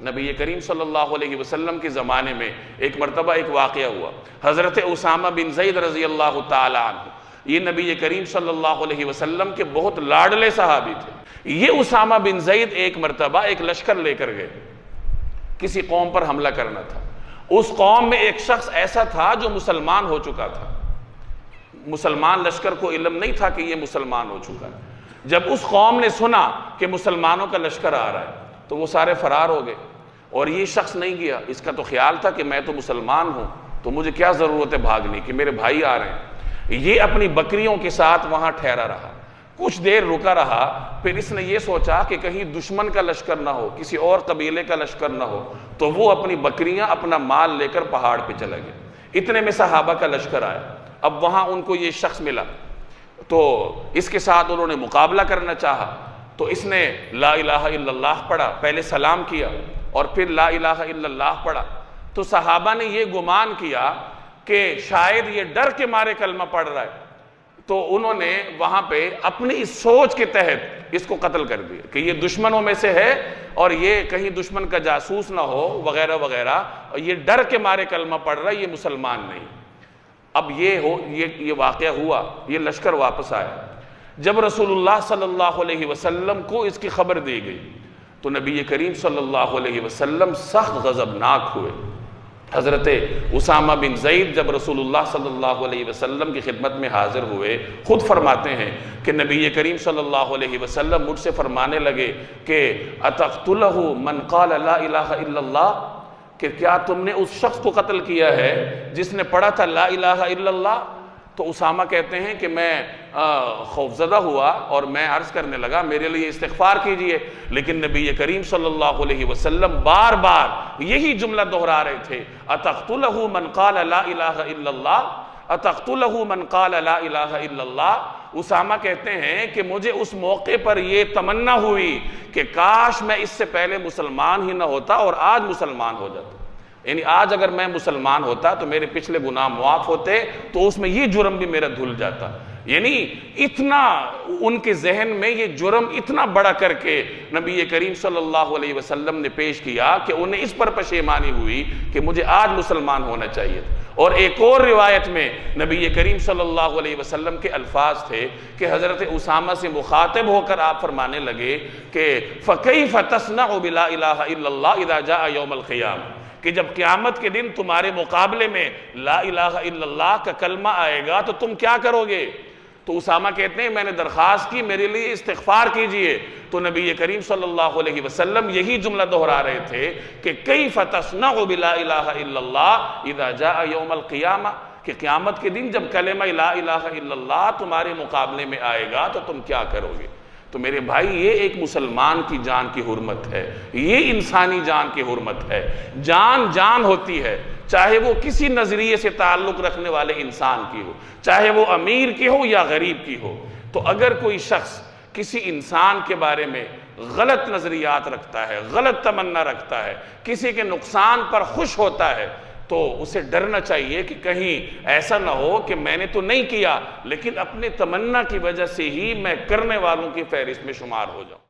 نبی کریم صلی اللہ علیہ وسلم کے زمانے میں ایک مرتبہ ایک واقعہ ہوا. حضرت اسامہ بن زید رضی اللہ تعالی عنہ، یہ نبی کریم صلی اللہ علیہ وسلم کے بہت لاڈلے صحابی تھے. یہ اسامہ بن زید ایک مرتبہ ایک لشکر لے کر گئے، کسی قوم پر حملہ کرنا تھا. اس قوم میں ایک شخص ایسا تھا جو مسلمان ہو چکا تھا. مسلمان لشکر کو علم نہیں تھا کہ یہ مسلمان ہو چکا ہے. جب اس قوم نے سنا کہ مسلمانوں کا لشکر آ رہا ہے تو وہ سارے فرار ہو گئے، اور یہ شخص نہیں گیا. اس کا تو خیال تھا کہ میں تو مسلمان ہوں تو مجھے کیا ضرورت ہے بھاگنے کی، میرے بھائی آ رہے ہیں. یہ اپنی بکریوں کے ساتھ وہاں ٹھہرا رہا، کچھ دیر رکا رہا. پھر اس نے یہ سوچا کہ کہیں دشمن کا لشکر نہ ہو، کسی اور قبیلے کا لشکر نہ ہو، تو وہ اپنی بکریاں اپنا مال لے کر پہاڑ پہ چلا گیا. اتنے میں صحابہ کا لشکر آیا. اب وہاں ان کو یہ شخص ملا تو اس کے ساتھ انہوں نے مقابلہ کرنا چاہا. تو اس نے لا الہ الا اللہ پڑھا، پہلے سلام کیا اور پھر لا الہ الا اللہ پڑھا. تو صحابہ نے یہ گمان کیا کہ شاید یہ ڈر کے مارے کلمہ پڑھ رہا ہے، تو انہوں نے وہاں پہ اپنی اس سوچ کے تحت اس کو قتل کر دیا کہ یہ دشمنوں میں سے ہے اور یہ کہیں دشمن کا جاسوس نہ ہو وغیرہ وغیرہ، یہ ڈر کے مارے کلمہ پڑھ رہا ہے، یہ مسلمان نہیں. اب یہ واقعہ ہوا، یہ لشکر واپس آیا. جب رسول اللہ صلی اللہ علیہ وسلم کو اس کی خبر دی گئی تو نبی کریم صلی اللہ علیہ وسلم سخت غضبناک ہوئے. حضرت اسامہ بن زید جب رسول اللہ صلی اللہ علیہ وسلم کی خدمت میں حاضر ہوئے، خود فرماتے ہیں کہ نبی کریم صلی اللہ علیہ وسلم مجھ سے فرمانے لگے کہ اتقتلہ من قال لا الہ الا اللہ، کہ کیا تم نے اس شخص کو قتل کیا ہے جس نے پڑھا تھا لا الہ الا اللہ؟ تو اسامہ کہتے ہیں کہ میں خوفزدہ ہوا اور میں عرض کرنے لگا میرے لیے استغفار کیجئے. لیکن نبی کریم صلی اللہ علیہ وسلم بار بار یہی جملہ دہرا رہے تھے، اتقتلہ من قال لا الہ الا اللہ، اتقتلہ من قال لا الہ الا اللہ. اسامہ کہتے ہیں کہ مجھے اس موقع پر یہ تمنا ہوئی کہ کاش میں اس سے پہلے مسلمان ہی نہ ہوتا اور آج مسلمان ہو جاتا. یعنی آج اگر میں مسلمان ہوتا تو میرے پچھلے گناہ معاف ہوتے تو اس میں یہ جرم بھی میرا دھل جاتا. یعنی اتنا ان کے ذہن میں یہ جرم اتنا بڑا کر کے نبی کریم صلی اللہ علیہ وسلم نے پیش کیا کہ انہیں اس پر پشیمانی ہوئی کہ مجھے آج مسلمان ہونا چاہیے. اور ایک اور روایت میں نبی کریم صلی اللہ علیہ وسلم کے الفاظ تھے کہ حضرت اسامہ سے مخاطب ہو کر آپ فرمانے لگے کہ فَكَيْفَ تَصْنَعُ بِلَا إِلَهَ إِلَّا اللَّهِ إِذَا جَاءَ يَوْمَ الْقِيَامَةِ، کہ جب قیامت کے دن تمہارے مقابلے میں لا الہ الا اللہ کا کلمہ آئے گا تو تم کیا کرو گے؟ تو اسامہ کہتے ہیں میں نے درخواست کی میرے لیے استغفار کیجئے. تو نبی کریم صلی اللہ علیہ وسلم یہی جملہ دہرا رہے تھے کہ کیف تصنع بلا الہ الا اللہ اذا جاء یوم القیامہ، کہ قیامت کے دن جب کلمہ لا الہ الا اللہ تمہارے مقابلے میں آئے گا تو تم کیا کرو گے؟ تو میرے بھائی یہ ایک مسلمان کی جان کی حرمت ہے، یہ انسانی جان کی حرمت ہے. جان جان ہوتی ہے، چاہے وہ کسی نظریے سے تعلق رکھنے والے انسان کی ہو، چاہے وہ امیر کی ہو یا غریب کی ہو. تو اگر کوئی شخص کسی انسان کے بارے میں غلط نظریات رکھتا ہے، غلط تمنا رکھتا ہے، کسی کے نقصان پر خوش ہوتا ہے، تو اسے ڈرنا چاہیے کہ کہیں ایسا نہ ہو کہ میں نے تو نہیں کیا لیکن اپنے تمنا کی وجہ سے ہی میں کرنے والوں کی فہرست میں شمار ہو جاؤں.